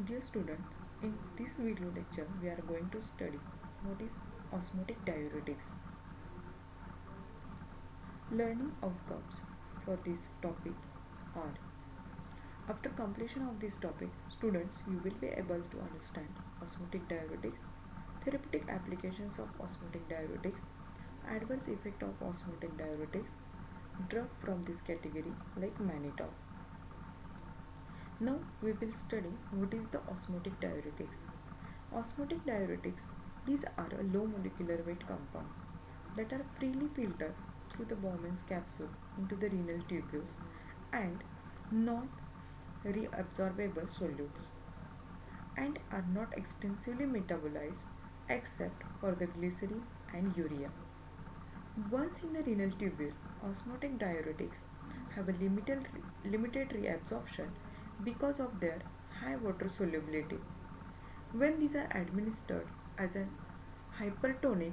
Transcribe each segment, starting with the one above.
Dear student, in this video lecture we are going to study what is osmotic diuretics. Learning outcomes for this topic are: after completion of this topic, students you will be able to understand osmotic diuretics, therapeutic applications of osmotic diuretics, adverse effect of osmotic diuretics, drug from this category like mannitol. Now we will study what is the osmotic diuretics. Osmotic diuretics, these are a low molecular weight compound that are freely filtered through the Bowman's capsule into the renal tubules and not reabsorbable solutes, and are not extensively metabolized except for the glycerin and urea. Once in the renal tubule, osmotic diuretics have a limited reabsorption because of their high water solubility. When these are administered as a hypertonic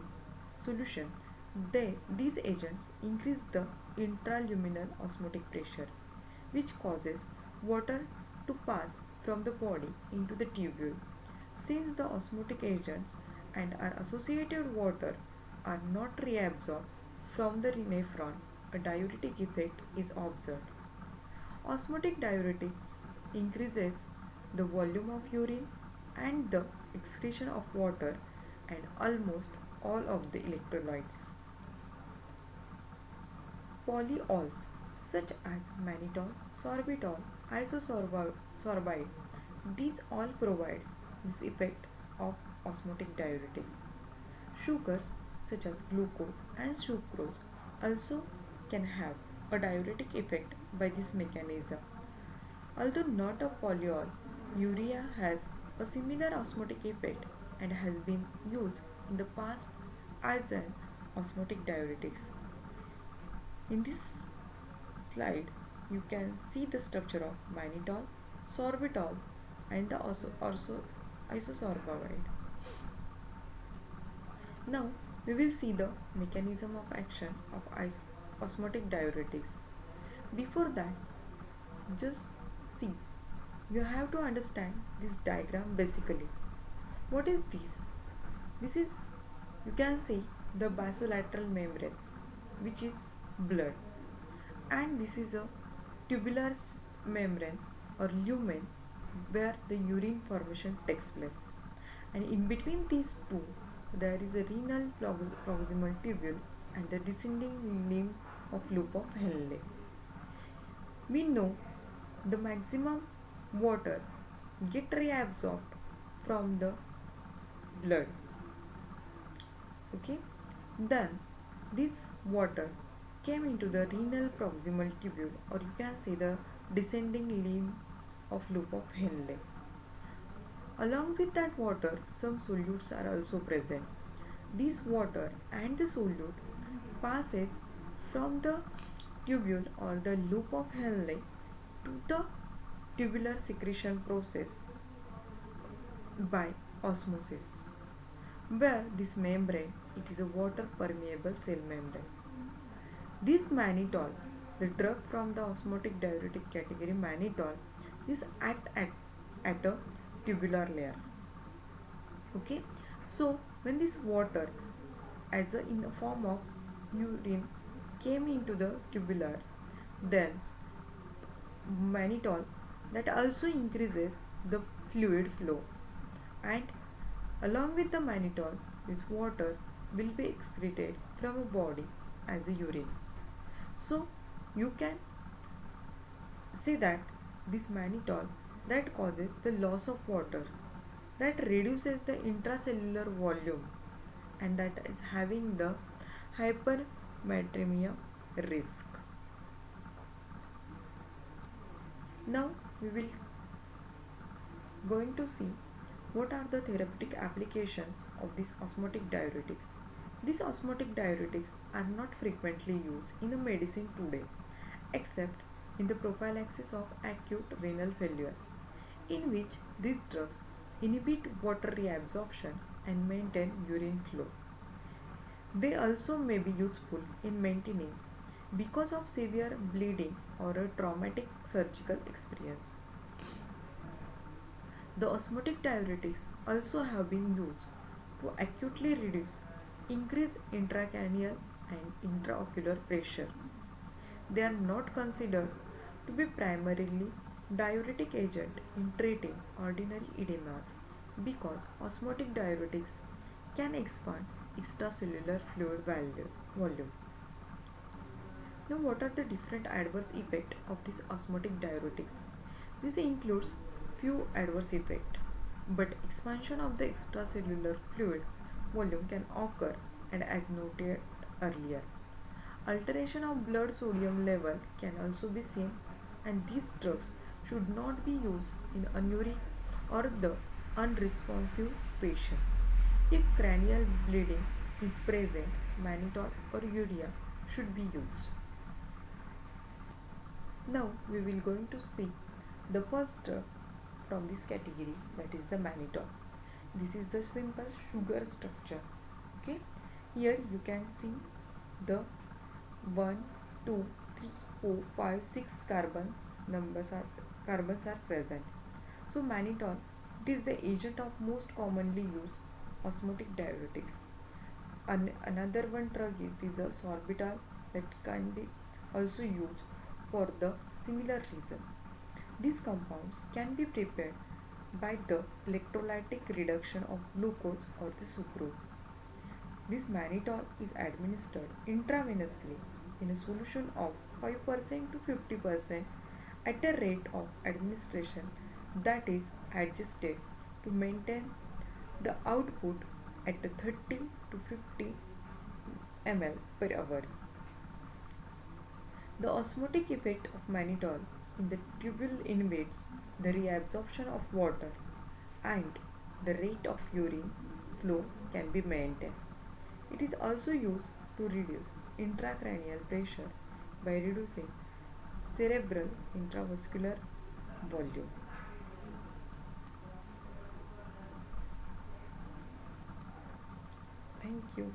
solution, these agents increase the intraluminal osmotic pressure, which causes water to pass from the body into the tubule. Since the osmotic agents and our associated water are not reabsorbed from the nephron, a diuretic effect is observed. Osmotic diuretics increases the volume of urine and the excretion of water and almost all of the electrolytes. Polyols such as mannitol, sorbitol, isosorbide, these all provides this effect of osmotic diuretics. Sugars such as glucose and sucrose also can have a diuretic effect by this mechanism. Although not a polyol, urea has a similar osmotic effect and has been used in the past as an osmotic diuretics. In this slide, you can see the structure of mannitol, sorbitol, and the isosorbide. Now, we will see the mechanism of action of osmotic diuretics. Before that, just see, you have to understand this diagram basically. What is this? This is, you can say, the basolateral membrane, which is blood, and this is a tubular membrane or lumen where the urine formation takes place, and in between these two there is a renal proximal tubule and the descending limb of loop of Henle. We know the maximum water get reabsorbed from the blood. Okay, then this water came into the renal proximal tubule, or you can say the descending limb of loop of Henle. Along with that water, some solutes are also present. This water and the solute passes from the tubule or the loop of Henle to the tubular secretion process by osmosis, where this membrane, it is a water permeable cell membrane. This mannitol, the drug from the osmotic diuretic category mannitol, this act at a tubular layer. Okay, so when this water in the form of urine came into the tubular, then mannitol that also increases the fluid flow, and along with the mannitol, this water will be excreted from a body as a urine. So you can say that this mannitol that causes the loss of water, that reduces the intracellular volume, and that is having the hypernatremia risk. Now we will going to see what are the therapeutic applications of these osmotic diuretics. These osmotic diuretics are not frequently used in the medicine today, except in the prophylaxis of acute renal failure, in which these drugs inhibit water reabsorption and maintain urine flow. They also may be useful in maintaining because of severe bleeding or a traumatic surgical experience. The osmotic diuretics also have been used to acutely reduce increased intracranial and intraocular pressure. They are not considered to be primarily diuretic agent in treating ordinary edemas because osmotic diuretics can expand extracellular fluid volume. Now, what are the different adverse effects of these osmotic diuretics? This includes few adverse effects, but expansion of the extracellular fluid volume can occur, and as noted earlier, alteration of blood sodium level can also be seen, and these drugs should not be used in anuric or the unresponsive patient. If cranial bleeding is present, mannitol or urea should be used. Now we will going to see the first drug from this category, that is the mannitol. This is the simple sugar structure. Okay, here you can see the 1, 2, 3, 4, 5, 6 carbons are present. So mannitol, it is the agent of most commonly used osmotic diuretics. Another one drug is a sorbitol that can be also used for the similar reason. These compounds can be prepared by the electrolytic reduction of glucose or the sucrose. This mannitol is administered intravenously in a solution of 5% to 50% at a rate of administration that is adjusted to maintain the output at 30 to 50 ml per hour. The osmotic effect of mannitol in the tubule invades the reabsorption of water, and the rate of urine flow can be maintained. It is also used to reduce intracranial pressure by reducing cerebral intravascular volume. Thank you.